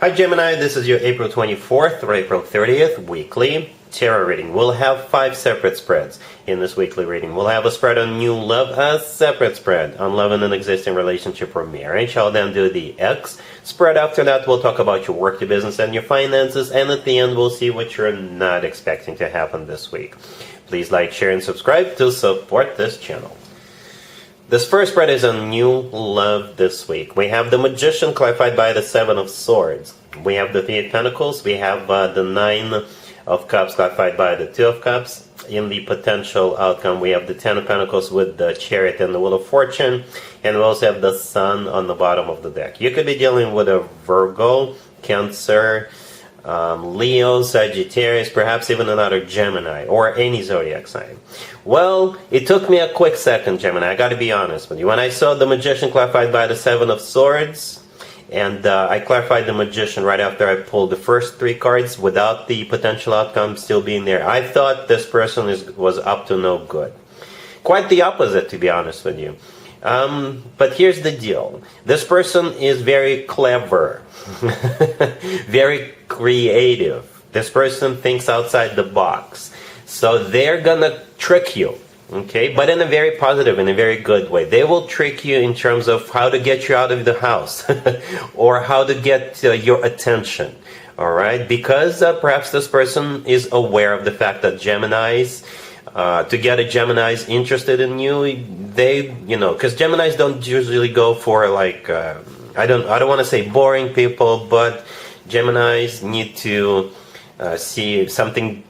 Hi Gemini, this is your April 24th or April 30th weekly tarot reading. We'll have 5 separate spreads in this weekly reading. We'll have a spread on new love, a separate spread on love in an existing relationship or marriage. I'll then do the X spread. After that, we'll talk about your work, your business, and your finances. And at the end, we'll see what you're not expecting to happen this week. Please like, share, and subscribe to support this channel. This first spread is on new love this week. We have the Magician clarified by the 7 of Swords. We have the 3 of Pentacles. We have the 9 of Cups clarified by the 2 of Cups. In the potential outcome, we have the 10 of Pentacles with the Chariot and the Wheel of Fortune. And we also have the Sun on the bottom of the deck. You could be dealing with a Virgo, Cancer, Leo, Sagittarius, perhaps even another Gemini, or any zodiac sign. Well, it took me a quick second, Gemini, I gotta be honest with you. When I saw the Magician clarified by the 7 of Swords, and I clarified the Magician right after I pulled the first 3 cards without the potential outcome still being there, I thought this person was up to no good. Quite the opposite, to be honest with you. But here's the deal. This person is very clever, very creative. This person thinks outside the box. So they're gonna trick you, okay? But in a very positive, in a very good way. They will trick you in terms of how to get you out of the house or how to get your attention, all right? Because perhaps this person is aware of the fact that Geminis, to get a Gemini's interested in you, they, because Geminis don't usually go for like, I don't want to say boring people, but Geminis need to see something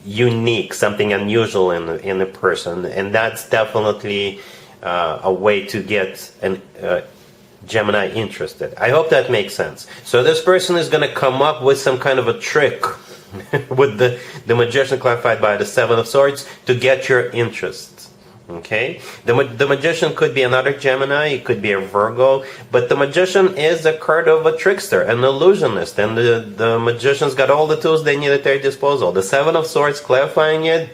unique, something unusual in a person, and that's definitely a way to get an Gemini interested. I hope that makes sense. So this person is going to come up with some kind of a trick with the Magician clarified by the 7 of Swords to get your interest. Okay, the Magician could be another Gemini, it could be a Virgo, but the Magician is a card of a trickster, an illusionist, and the Magician's got all the tools they need at their disposal. The 7 of Swords clarifying it,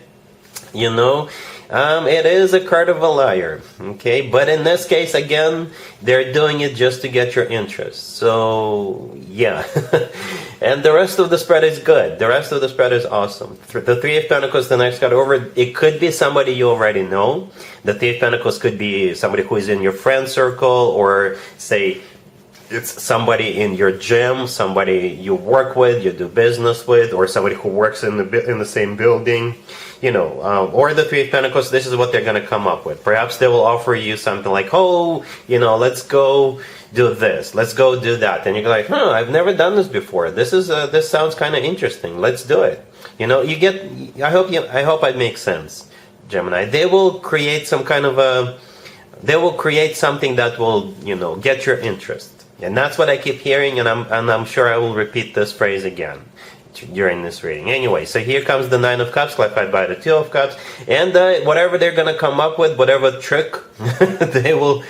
it is a card of a liar, okay? But in this case, again, they're doing it just to get your interest. So, yeah. And the rest of the spread is good. The rest of the spread is awesome. The 3 of Pentacles, the next card over, it could be somebody you already know. The 3 of Pentacles could be somebody who is in your friend circle, or say, it's somebody in your gym, somebody you work with, you do business with, or somebody who works in the same building, or the 3 of Pentacles. This is what they're going to come up with. Perhaps they will offer you something like, let's go do this, let's go do that, and you're like, I've never done this before. This sounds kind of interesting. Let's do it. You get. I hope I make sense, Gemini. They will create some kind of They will create something that will, get your interest. And that's what I keep hearing, and I'm sure I will repeat this phrase again during this reading. Anyway, so here comes the 9 of Cups clarified by the 2 of Cups, and whatever they're going to come up with, whatever trick they will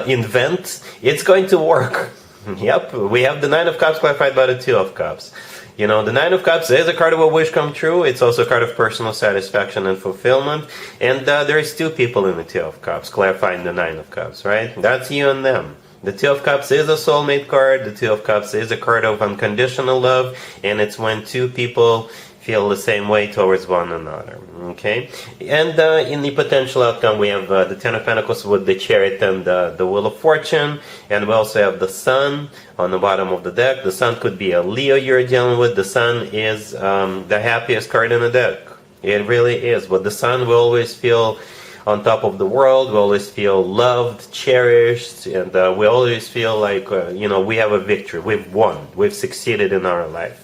invent, it's going to work. Yep, we have the 9 of Cups clarified by the 2 of Cups. The 9 of Cups is a card of a wish come true. It's also a card of personal satisfaction and fulfillment. And there is 2 people in the 2 of Cups clarifying the 9 of Cups, right? That's you and them. The 2 of Cups is a soulmate card. The 2 of Cups is a card of unconditional love. And it's when 2 people feel the same way towards one another. Okay? And in the potential outcome, we have the 10 of Pentacles with the Chariot and the Wheel of Fortune. And we also have the Sun on the bottom of the deck. The Sun could be a Leo you're dealing with. The Sun is the happiest card in the deck. It really is. But the Sun will always feel on top of the world. We always feel loved, cherished, and we always feel like, we have a victory. We've won. We've succeeded in our life.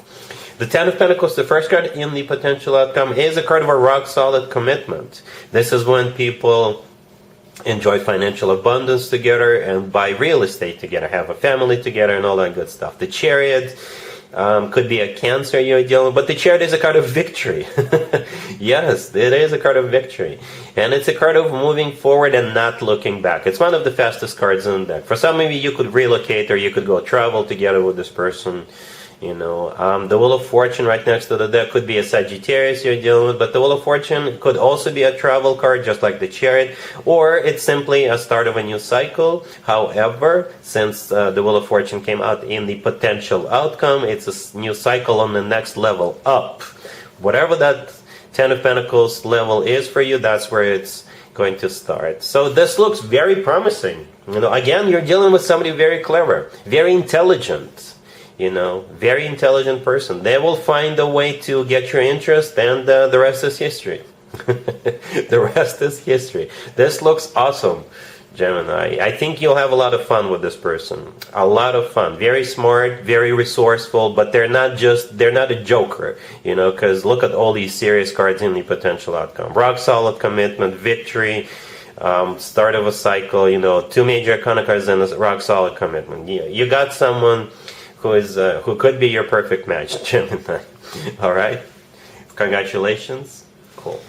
The 10 of Pentacles, the first card in the potential outcome, is a card of a rock-solid commitment. This is when people enjoy financial abundance together and buy real estate together, have a family together, and all that good stuff. The Chariot could be a Cancer you're dealing with, but the Chariot is a card of victory. Yes, it is a card of victory. And it's a card of moving forward and not looking back. It's one of the fastest cards in the deck. For some of you could relocate, or you could go travel together with this person. The Wheel of Fortune right next to the deck could be a Sagittarius you're dealing with, but the Wheel of Fortune could also be a travel card, just like the Chariot, or it's simply a start of a new cycle. However, since the Wheel of Fortune came out in the potential outcome, it's a new cycle on the next level up. Whatever that Ten of Pentacles level is for you, that's where it's going to start. So this looks very promising. Again, you're dealing with somebody very clever, very intelligent. Very intelligent person. They will find a way to get your interest, and the rest is history. The rest is history. This looks awesome, Gemini. I think you'll have a lot of fun with this person. A lot of fun. Very smart, very resourceful, but they're not a joker, because look at all these serious cards in the potential outcome. Rock solid commitment, victory, start of a cycle, two major arcana cards and a rock solid commitment. You got someone who could be your perfect match, Gemini. All right? Congratulations. Cool.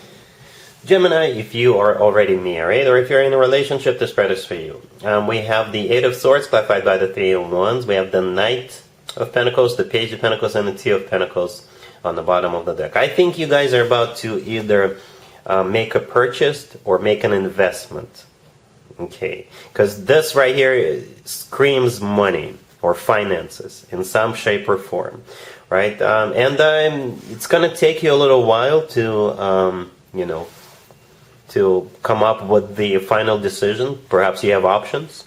Gemini, if you are already married or if you're in a relationship, this spread is for you. We have the Eight of Swords clarified by the Three of Wands. We have the Knight of Pentacles, the Page of Pentacles, and the Two of Pentacles on the bottom of the deck. I think you guys are about to either make a purchase or make an investment. Okay? Because this right here screams money or finances in some shape or form, right? It's going to take you a little while to, to come up with the final decision. Perhaps you have options.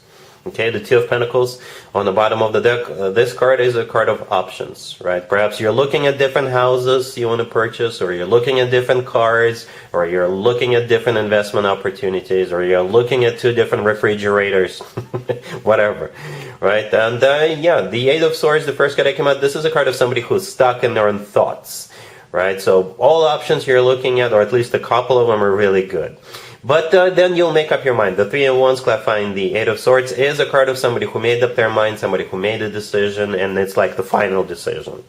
Okay, the Two of Pentacles on the bottom of the deck. This card is a card of options, right? Perhaps you're looking at different houses you want to purchase, or you're looking at different cars, or you're looking at different investment opportunities, or you're looking at two different refrigerators, whatever, right? And the Eight of Swords, the first card that came out, this is a card of somebody who's stuck in their own thoughts, right? So all options you're looking at, or at least a couple of them, are really good. But then you'll make up your mind. The Three of Wands clarifying the Eight of Swords is a card of somebody who made up their mind, somebody who made a decision, and it's like the final decision.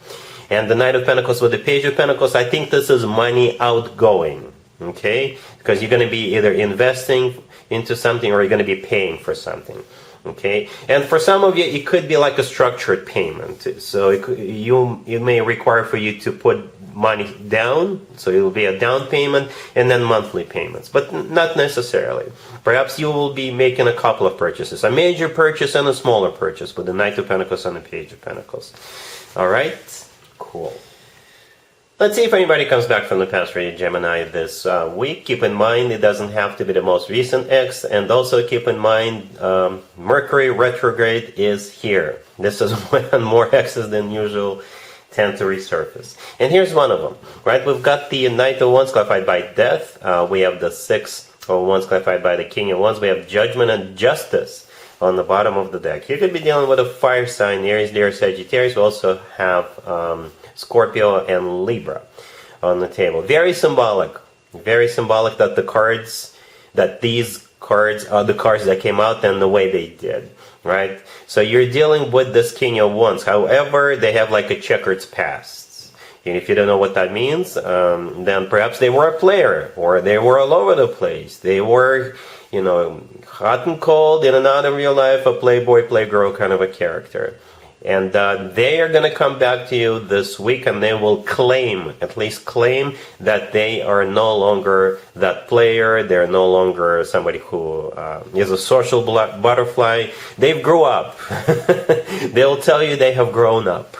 And the Knight of Pentacles with the Page of Pentacles, I think this is money outgoing, okay? Because you're going to be either investing into something or you're going to be paying for something, okay? And for some of you, it could be like a structured payment. So it may require for you to put money down, so it will be a down payment and then monthly payments, but not necessarily. Perhaps you will be making a couple of purchases, a major purchase and a smaller purchase with the Knight of Pentacles and the Page of Pentacles. All right, cool. Let's see if anybody comes back from the past for you, Gemini, this week. Keep in mind, it doesn't have to be the most recent ex, and also keep in mind, Mercury retrograde is here. This is when more exes than usual tend to resurface. And here's one of them, right? We've got the Knight of Wands clarified by Death. We have the Six of Wands clarified by the King of Wands. We have Judgment and Justice on the bottom of the deck. You could be dealing with a fire sign, Aries, Leo, Sagittarius. We also have Scorpio and Libra on the table. Very symbolic that these cards are the cards that came out and the way they did. Right? So you're dealing with this King of Wands. However, they have like a checkered past. And if you don't know what that means, then perhaps they were a player, or they were all over the place. They were, hot and cold, in and out of your life, a playboy, playgirl kind of a character. And they are going to come back to you this week, and they will at least claim that they are no longer that player. They're no longer somebody who is a social butterfly. They've grew up. They'll tell you they have grown up.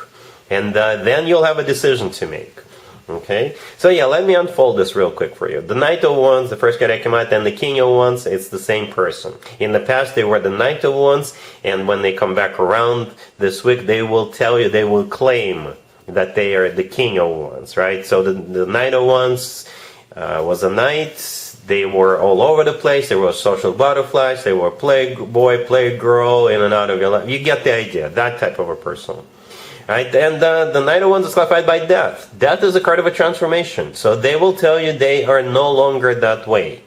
And then you'll have a decision to make. Okay? So yeah, let me unfold this real quick for you. The Knight of Wands, the first card that came out, and the King of Wands, it's the same person. In the past, they were the Knight of Wands, and when they come back around this week, they will tell you, they will claim that they are the King of Wands, right? So the Knight of Wands was a knight. They were all over the place. They were social butterflies. They were playboy, playgirl, in and out of your life. You get the idea, that type of a person. Right? And the Knight of Wands is clarified by Death. Death is a card of a transformation. So they will tell you they are no longer that way.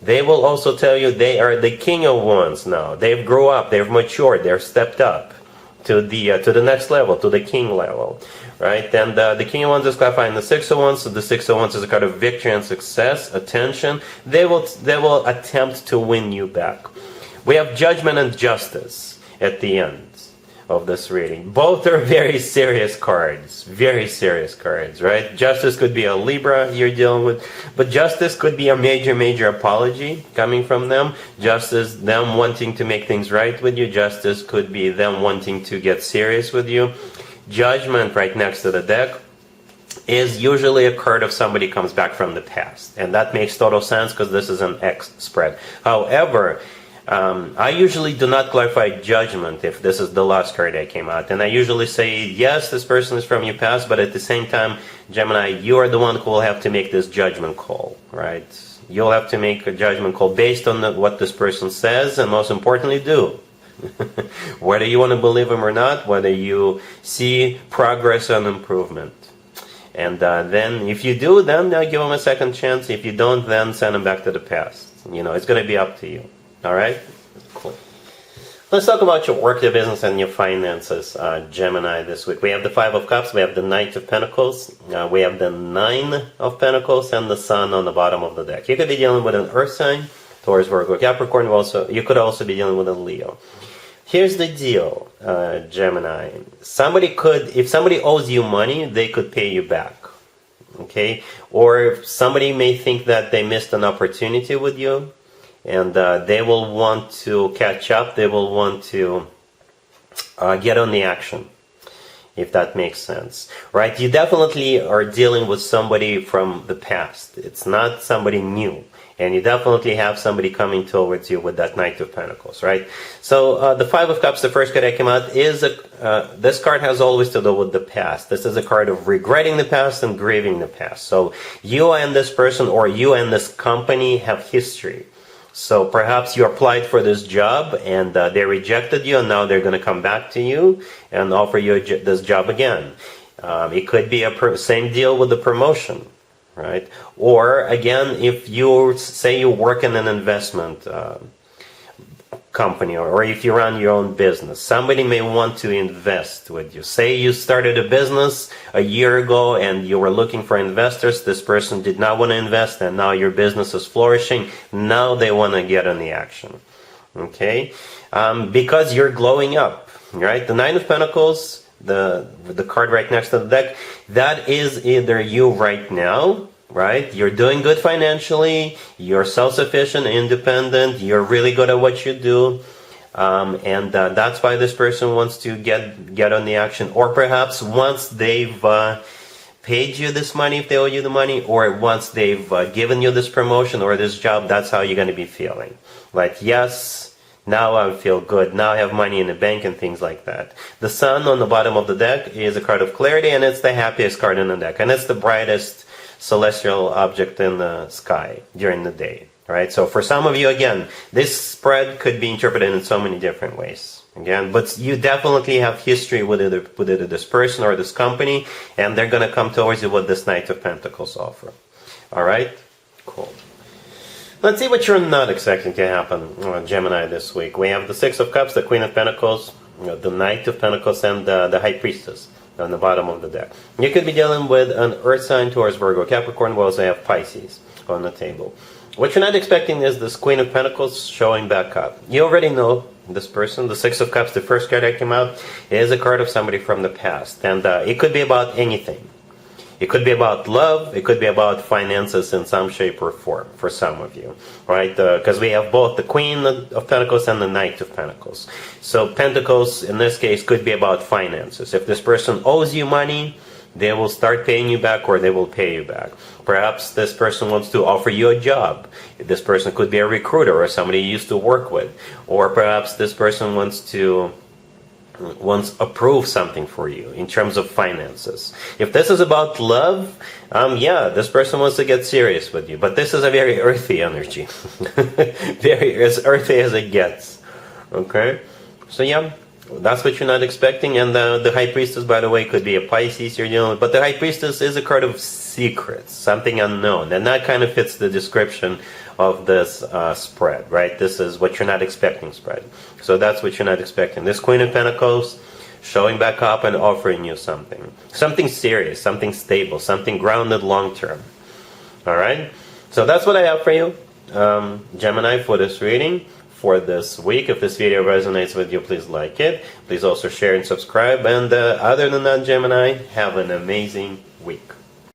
They will also tell you they are the King of Wands now. They've grown up, they've matured, they've stepped up to the next level, to the King level. Right? And the King of Wands is clarified in the Six of Wands. So the Six of Wands is a card of victory and success, attention. They will attempt to win you back. We have Judgment and Justice at the end of this reading. Both are very serious cards. Very serious cards, right? Justice could be a Libra you're dealing with, but Justice could be a major apology coming from them. Justice, them wanting to make things right with you. Justice could be them wanting to get serious with you. Judgment right next to the deck is usually a card of somebody comes back from the past. And that makes total sense because this is an X spread. However, I usually do not clarify judgment if this is the last card that came out. And I usually say, yes, this person is from your past, but at the same time, Gemini, you are the one who will have to make this judgment call, right? You'll have to make a judgment call based on what this person says, and most importantly, do. Whether you want to believe him or not, whether you see progress and improvement. And then if you do, then give him a second chance. If you don't, then send him back to the past. It's going to be up to you. All right? Cool. Let's talk about your work, your business, and your finances, Gemini, this week. We have the Five of Cups, we have the Knight of Pentacles, we have the Nine of Pentacles, and the Sun on the bottom of the deck. You could be dealing with an Earth sign, Taurus, Virgo, Capricorn. You could also be dealing with a Leo. Here's the deal, Gemini. If somebody owes you money, they could pay you back. Okay? Or if somebody may think that they missed an opportunity with you, and they will want to catch up, they will want to get on the action, if that makes sense. Right? You definitely are dealing with somebody from the past. It's not somebody new. And you definitely have somebody coming towards you with that Knight of Pentacles, right? So the Five of Cups, the first card that came out, is this card has always to do with the past. This is a card of regretting the past and grieving the past. So you and this person, or you and this company, have history. So perhaps you applied for this job and they rejected you, and now they're going to come back to you and offer you this job again. It could be a same deal with the promotion. Right? Or again, if you say you work in an investment company, or if you run your own business, somebody may want to invest with you. Say you started a business a year ago and you were looking for investors. This person did not want to invest, and now your business is flourishing. Now they want to get on the action. Okay? Because you're glowing up. Right? The Nine of Pentacles, the card right next to the deck, that is either you right now, right? You're doing good financially, you're self-sufficient, independent, you're really good at what you do, and that's why this person wants to get on the action. Or perhaps once they've paid you this money, if they owe you the money, or once they've given you this promotion or this job, that's how you're going to be feeling. Like, yes, now I feel good. Now I have money in the bank and things like that. The Sun on the bottom of the deck is a card of clarity, and it's the happiest card in the deck. And it's the brightest celestial object in the sky during the day. Right? So for some of you, again, this spread could be interpreted in so many different ways. Again, but you definitely have history with either this person or this company, and they're going to come towards you with this Knight of Pentacles offer. All right? Cool. Let's see what you're not expecting to happen, Gemini, this week. We have the Six of Cups, the Queen of Pentacles, the Knight of Pentacles, and the High Priestess on the bottom of the deck. You could be dealing with an Earth sign, Taurus, Virgo, Capricorn. We also have Pisces on the table. What you're not expecting is this Queen of Pentacles showing back up. You already know this person. The Six of Cups, the first card that came out, is a card of somebody from the past. And it could be about anything. It could be about love. It could be about finances in some shape or form for some of you, right? Because we have both the Queen of Pentacles and the Knight of Pentacles. So Pentacles, in this case, could be about finances. If this person owes you money, they will start paying you back, or they will pay you back. Perhaps this person wants to offer you a job. This person could be a recruiter or somebody you used to work with. Or perhaps this person wants approve something for you in terms of finances. If this is about love, yeah, this person wants to get serious with you. But this is a very earthy energy. Very as earthy as it gets. Okay? So yeah, that's what you're not expecting. And the High Priestess, by the way, could be a Pisces you're dealing with. But the High Priestess is a card of secrets, something unknown. And that kind of fits the description of this spread, right? This is what you're not expecting spread. So that's what you're not expecting. This Queen of Pentacles showing back up and offering you something. Something serious, something stable, something grounded long term. All right? So that's what I have for you, Gemini, for this reading. for this week. If this video resonates with you, please like it. Please also share and subscribe. And other than that, Gemini, have an amazing week.